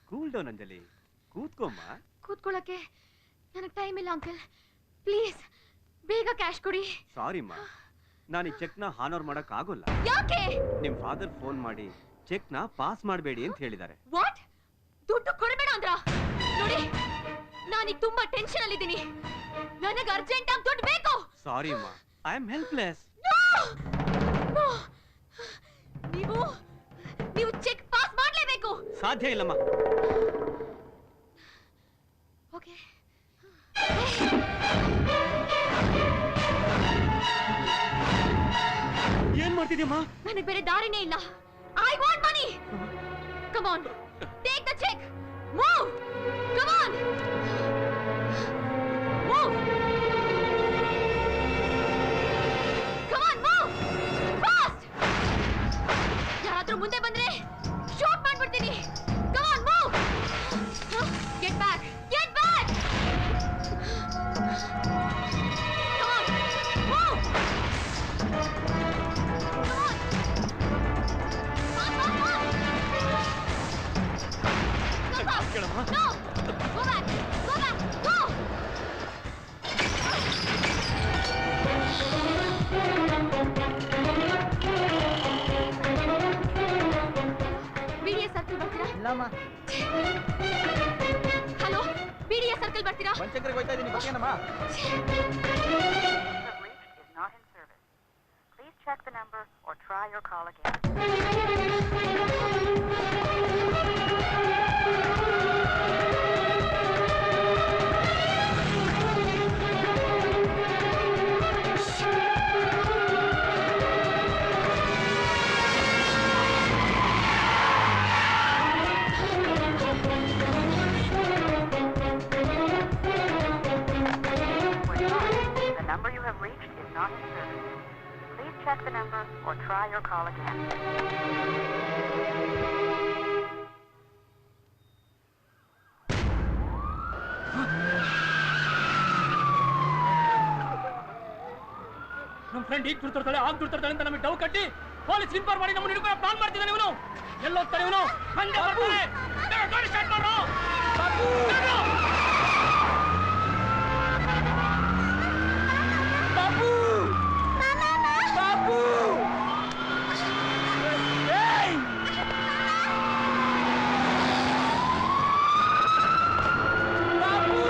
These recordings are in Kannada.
ಕೂಲ್ ಡೌನ್ ಅಂಜಲಿ, ಕೂತ್ಕೊಮ್ಮ. ಕೂತ್ಕೊಳ್ಳಕ್ಕೆ ನನಗೆ ಟೈಮ್ ಇಲ್ಲ ಅಂಕಲ್, ಪ್ಲೀಸ್ ಬೇಗ ಕ್ಯಾಶ್ ಕೊಡಿ. ಸಾರಿಮ್ಮ, ನಾನು ಈ ಚೆಕ್ ನ ಹಾನರ್ ಮಾಡಕ್ ಆಗೋಲ್ಲ. ಯಾಕೆ? ನಿಮ್ ಫಾದರ್ ಫೋನ್ ಮಾಡಿ ಚೆಕ್ ನ ಪಾಸ್ ಮಾಡಬೇಡಿ ಅಂತ ಹೇಳಿದ್ದಾರೆ. ವಾಟ್? ದುಡ್ಡು ಕೊಡಬೇಡ ಅಂದ್ರ? ನೋಡಿ, ನಾನೀಗ ತುಂಬಾ ಟೆನ್ಷನ್ ಅಲ್ಲಿ ಇದ್ದೀನಿ. ನನಗೆ ಅರ್ಜೆಂಟ್ ಆಗಿ ದುಡ್ಡು ಬೇಕು. ಸಾರಿ ಅಮ್ಮ, ಐ ಆಮ್ ಹೆಲ್ಪ್ಲೆಸ್. ನೀವು ಚೆಕ್ ಪಾಸ್ ಮಾಡಲೇಬೇಕು. ಸಾಧ್ಯ ಇಲ್ಲಮ್ಮ. ಓಕೆ. ಏನ್ ಮಾಡ್ತಿದ್ಯಮ್ಮ? ನನಗೆ ಬೇರೆ ದಾರಿನೇ ಇಲ್ಲ. I want money. Come on, take the cheque. Move, come on, move, come on, move fast. ಯಾರಾದ್ರೂ ಮುಂದೆ ಬಂದ್ರೆ ಶಾಟ್ ಮಾಡ್ಬಿಡ್ತೀನಿ. Come on, move, get back, get back. Come on, move. ಕೇಳಮ್ಮ. No! Go back! Go back! Go! BDS circle ಬರ್ತೀರಾ? ಇಲ್ಲಮ್ಮ. ಹಲೋ, BDS ಸರ್ಕಲ್ ಬರ್ತೀರಾ? ಒಂಚಕ್ರಿಗೆ ಹೋಗ್ತಾ ಇದ್ದೀನಿ, ಬಗ್ಗೆನಮ್ಮ. Please check the number or try your call again. The number you have reached is not in service. Please check the number or try your call again. ನಮ್ಮ ಫ್ರೆಂಡ್ ಈಗ ದುಡ್ತಾಳೆ ಆಗ ದುಡ್ತಾಳೆ ಅಂತ ನಮಗೆ ಡೌ ಕಟ್ಟಿ ಪೊಲೀಸ್ ಇನ್ಫಾರ್ಮ್ ಮಾಡಿ ನಮ್ಮನ್ನು ಹಿಡ್ಕೊಂಡು ಪ್ಲಾನ್ ಮಾಡ್ತಿದ್ದಾನೆ ಇವನು. ಎಲ್ಲೋಗ್ತಾನೆ ಇವನು? ಹಂಗೆ ಬರ್ತಾನೆ. ಗಾಡಿ ಸ್ಟಾರ್ಟ್ ಮಾಡು. ಬಾಬು ಬಾಬು ಬಾಬು ಏಯ್ ಬಾಬು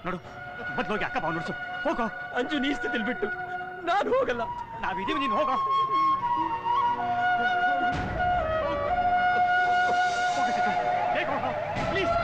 ನೋಡು, ಮೊದ್ಲೋಗಿ ಅಕ್ಕ ಬಾವು ನೋಡ್ಸು. ಹೋಗೋ. ಅಂಜು ನೀ ಸ್ಥಿತಿಲಿ ಬಿಟ್ಟು ನಾನು ಹೋಗಲ್ಲ. ನಾವಿದೀವಿ, ನೀನು ಹೋಗೋ. ಪ್ಲೀಸ್.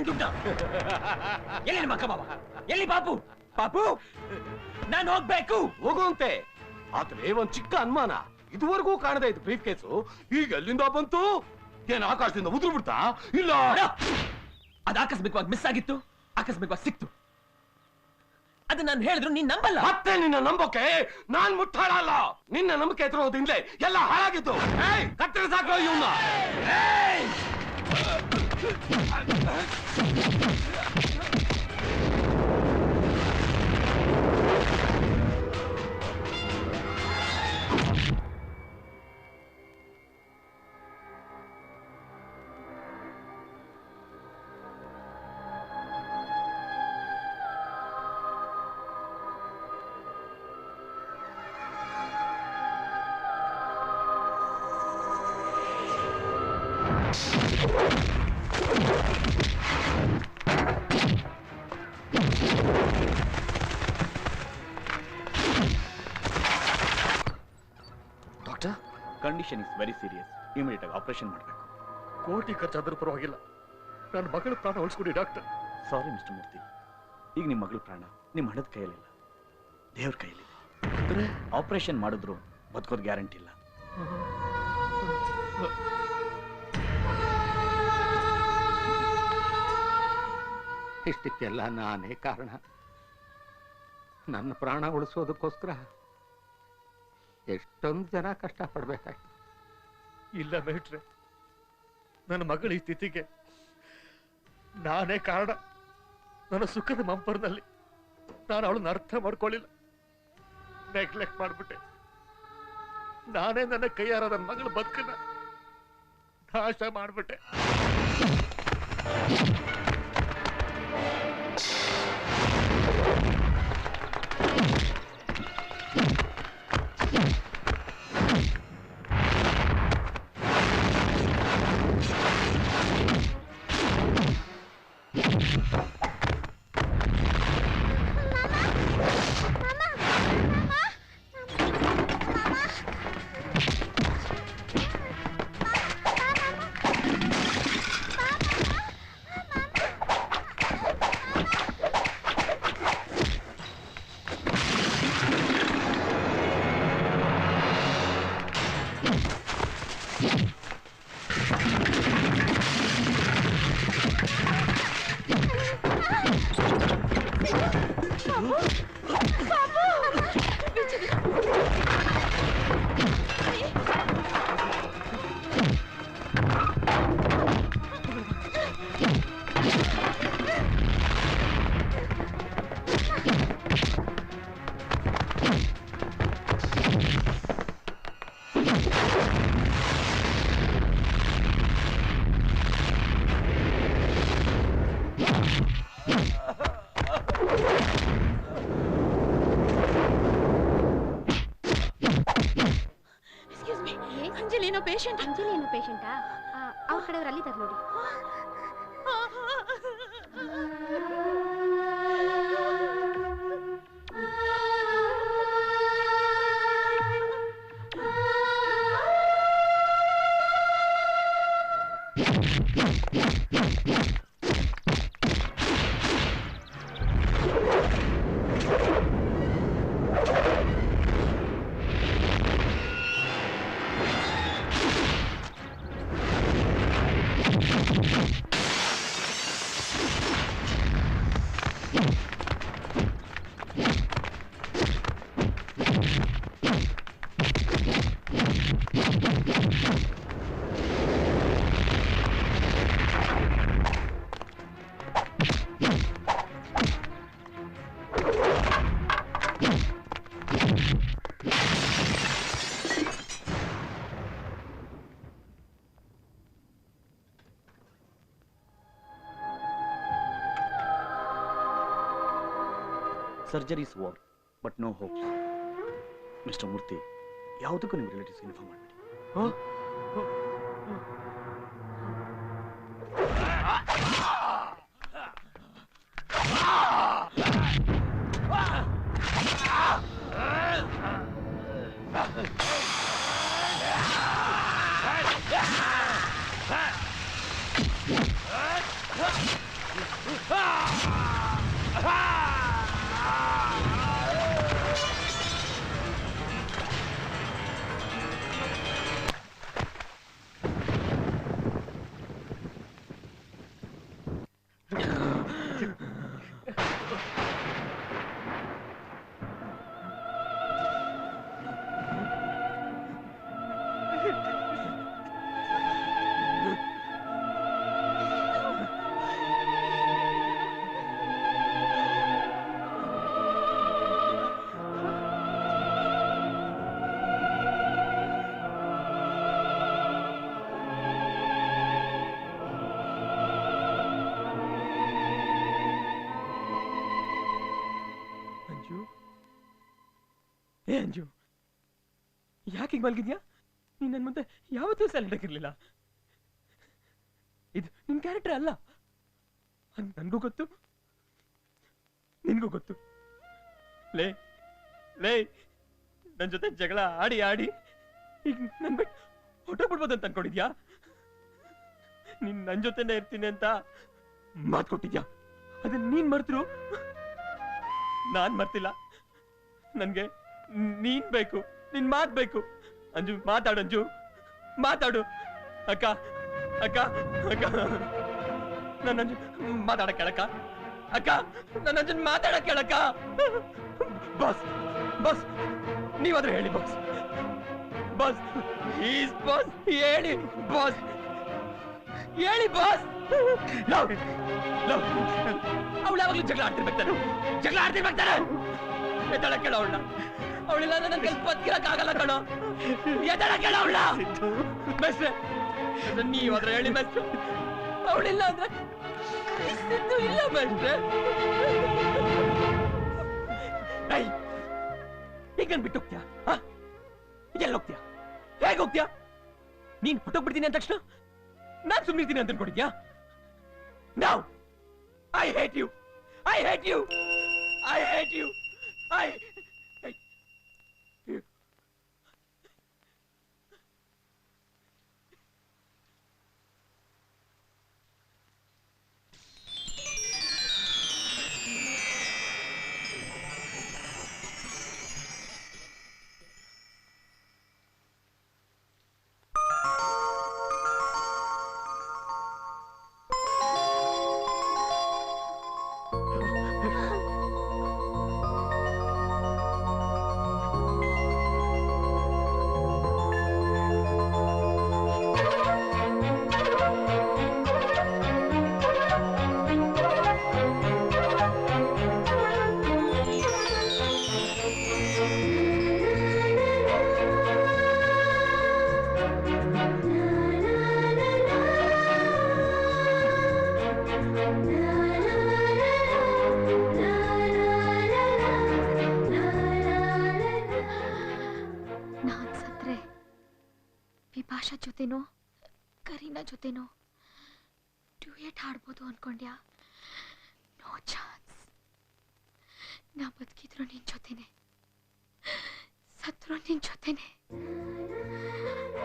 ನಿನ್ ದುಡ್ಡ ಎಲ್ಲಿ ನಿಮ್ಮ ಅಕ್ಕ ಬಾಬಾ ಎಲ್ಲಿ ಪಾಪು ಪಾಪು ನಾನು ಹೋಗ್ಬೇಕು ಹೋಗುವಂತೆ ಆದ್ರೆ ಒಂದ್ ಚಿಕ್ಕ ಅನುಮಾನ ಇದುವರೆಗೂ ಕಾಣದೇ ಇತ್ತು ಬ್ರೀಫ್ ಕೇಸು ಈಗ ಎಲ್ಲಿಂದ ಬಂತು ಏನ್ ಆಕಾಶದಿಂದ ಉದುರು ಬಿಡ್ತಾ ಇಲ್ಲ ಅದು ಆಕಸ್ಮಿಕವಾಗಿ ಮಿಸ್ ಆಗಿತ್ತು ಆಕಸ್ಮಿಕವಾಗಿ ಸಿಕ್ತು ಅದು ನಾನು ಹೇಳಿದ್ರು ನೀನ್ ನಂಬಲ್ಲ ಮತ್ತೆ ನಿನ್ನ ನಂಬೋಕೆ ನಾನ್ ಮುಟ್ಟಾಳಲ್ಲ ನಿನ್ನ ನಂಬಿಕೆ ಎದುರೋದಿಂದಲೇ ಎಲ್ಲ ಹಾಳಾಗಿತ್ತು ಕತ್ತರಿ ಸಾಕು ಇವನ್ನ doctor condition is very serious immediate ಆಗಿ ಆಪರೇಷನ್ ಮಾಡಬೇಕು ಕೋಟಿ ಖರ್ಚಾದ್ರೂ ಪರವಾಗಿಲ್ಲ ನನ್ನ ಮಗಳ ಪ್ರಾಣ ಉಳಿಸ್ಕೊಡಿ ಡಾಕ್ಟರ್ ಸಾರಿ ಮಿಸ್ಟರ್ ಮೂರ್ತಿ ಈಗ ನಿಮ್ಮ ಮಗಳ ಪ್ರಾಣ ನಿಮ್ಮ ಹಣದ ಕೈಯಲ್ಲಿಲ್ಲ ದೇವ್ರ ಕೈಯಲ್ಲಿದೆ ಅಂದ್ರೆ ಆಪರೇಷನ್ ಮಾಡಿದ್ರು ಬದುಕೋದು ಗ್ಯಾರಂಟಿ ಇಲ್ಲ ಇಷ್ಟಕ್ಕೆಲ್ಲ ನಾನೇ ಕಾರಣ ನನ್ನ ಪ್ರಾಣ ಉಳಿಸೋದಕ್ಕೋಸ್ಕರ ಎಷ್ಟೊಂದು ಜನ ಕಷ್ಟಪಡ್ಬೇಕಾಯ್ತು ಇಲ್ಲ ಮೇಟ್ರೆ ನನ್ನ ಮಗಳ ಈ ಸ್ಥಿತಿಗೆ ನಾನೇ ಕಾರಣ ನನ್ನ ಸುಖದ ಮಂಪರ್ನಲ್ಲಿ ನಾನು ಅವಳನ್ನ ಅರ್ಥ ಮಾಡ್ಕೊಳ್ಳಿಲ್ಲ ನೆಗ್ಲೆಕ್ಟ್ ಮಾಡ್ಬಿಟ್ಟೆ ನಾನೇ ನನ್ನ ಕೈಯಾರ ನನ್ನ ಮಗಳ ಬದುಕನ್ನ ನಾಶ ಮಾಡ್ಬಿಟ್ಟೆ ಅಂಜಲಿ ಏನೋ ಪೇಷಂಟಾ ಅವ್ರ ಕಡೆಯವ್ರು ಅಲ್ಲಿದ್ದಾರೆ ನೋಡಿ surgeries over but no hopes mister Murthy ಯಾವುದಕ್ಕೂ ನಿಮ್ಮ ರಿಲೇಟಿವ್ಸ್ ಇನ್ಫಾರ್ಮ್ ಮಾಡಬೇಡಿ ಅಂಜು, ಯಾಕೆ ಮಲಗಿದ್ಯಾ? ನೀನ್ ನನ್ ಮುಂದೆ ಯಾವತ್ತೂ ಸೈಲೆಂಟ್ ಆಗಿರ್ಲಿಲ್ಲ. ಇದು ನಿನ್ ಕ್ಯಾರೆಕ್ಟರ್ ಅಲ್ಲ, ನನ್ಗೂ ಗೊತ್ತು, ನಿನ್ಗೂ ಗೊತ್ತು. ಲೇ ಲೇ, ನನ್ ಜೊತೆ ಜಗಳ ಆಡಿ ಆಡಿ ಈಗ ನನ್ ಬಿಟ್ಟು ಹೊಟ್ಟೋಗ್ಬಿಡ್ಬೋದು ಅಂತ ಅನ್ಕೊಂಡಿದ್ಯಾ? ನೀನ್ ನನ್ ಜೊತೆನೇ ಇರ್ತೀನಿ ಅಂತ ಮಾತು ಕೊಟ್ಟಿದ್ಯಾ? ಅದನ್ನ ನೀನ್ ಮರ್ತರು, ನಾನ್ ಮರ್ತಿಲ್ಲ. ನನ್ಗೆ ನೀನ್ ಬೇಕು, ನಿನ್ ಮಾತ್ ಬೇಕು. ಅಂಜು, ಮಾತಾಡು ಅಂಜು, ಮಾತಾಡು. ಅಕ್ಕ ಅಕ್ಕ ಅಕ್ಕ, ನನ್ನ ಅಂಜು ಮಾತಾಡಕ್ ಹೇಳಕ್ಕ. ಅಕ್ಕ, ನನ್ನ ಅಂಜನ್ ಮಾತಾಡಕ್ ಹೇಳಕ್ಕ. ಬಾಸ್ ಬಾಸ್, ನೀವಾದ್ರೂ ಹೇಳಿ ಬಾಸ್. ಬಾಸ್ ಪ್ಲೀಸ್ ಬಾಸ್, ಹೇಳಿ ಬಾಸ್, ಹೇಳಿ ಬಾಸ್. ಅವಳು ಯಾವಾಗ್ಲೂ ಜಗಳ ಆಡ್ತಿರ್ಬೇಕಾರೆ, ಜಗಳ ಆಡ್ತಿರ್ಬೇಕಾರೆ. ಎದ್ದಾಳ ಕೇಳ ಅವಳನ್ನ, ಅವಳಿಲ್ಲ ನನ್ನ ಕೈ ಬದುಕಿರಕ್ಕಾಗಲ್ಲ ಕಣೋ. ಎದ್ದಾಳ ಕೇಳ ಅವಳನ್ನ. ಮೇಸ್ಟ್ರೆ, ನೀವಾದ್ರೆ ಹೇಳಿ ಮೇಸ್ಟ್ರೆ, ಅವಳಿಲ್ಲ ಅಂದ್ರೆ ಸಿದ್ದು ಇಲ್ಲ ಮೇಸ್ಟ್ರೆ. ಈಗ ನನ್ ಬಿಟ್ಟು ಹೋಗ್ತೀಯಾ? ಎಲ್ಲಿ ಹೋಗ್ತೀಯಾ? ಹೇಗೆ ಹೋಗ್ತೀಯಾ? ನೀನ್ ಹೊಟ್ಟೋಗ್ಬಿಡ್ತೀನಿ ಅಂದ ತಕ್ಷಣ ನಾನ್ ಸುಮ್ಮನಿರ್ತೀನಿ ಅಂತ ಅನ್ಕೊಂಡಿದ್ಯಾ? Now I hate you. I hate you. I hate you. I hate you. Vibhasha ಜೊತೆನೋ ಕರೀನಾ ಜೊತೆನೋ ಡ್ಯೂಯೆಟ್ ಹಾಡ್ಬೋದು ಅನ್ಕೊಂಡ್ಯಾ? No chance. ನಾ ಬದುಕಿದ್ರು ನಿನ್ ಜೊತೆನೆ, ಸತ್ರು ನಿನ್ ಜೊತೆನೆ.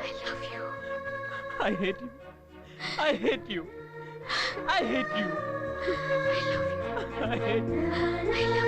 I love you. I hate you. I hate you. I hate you. I love you. I hate you. I love you.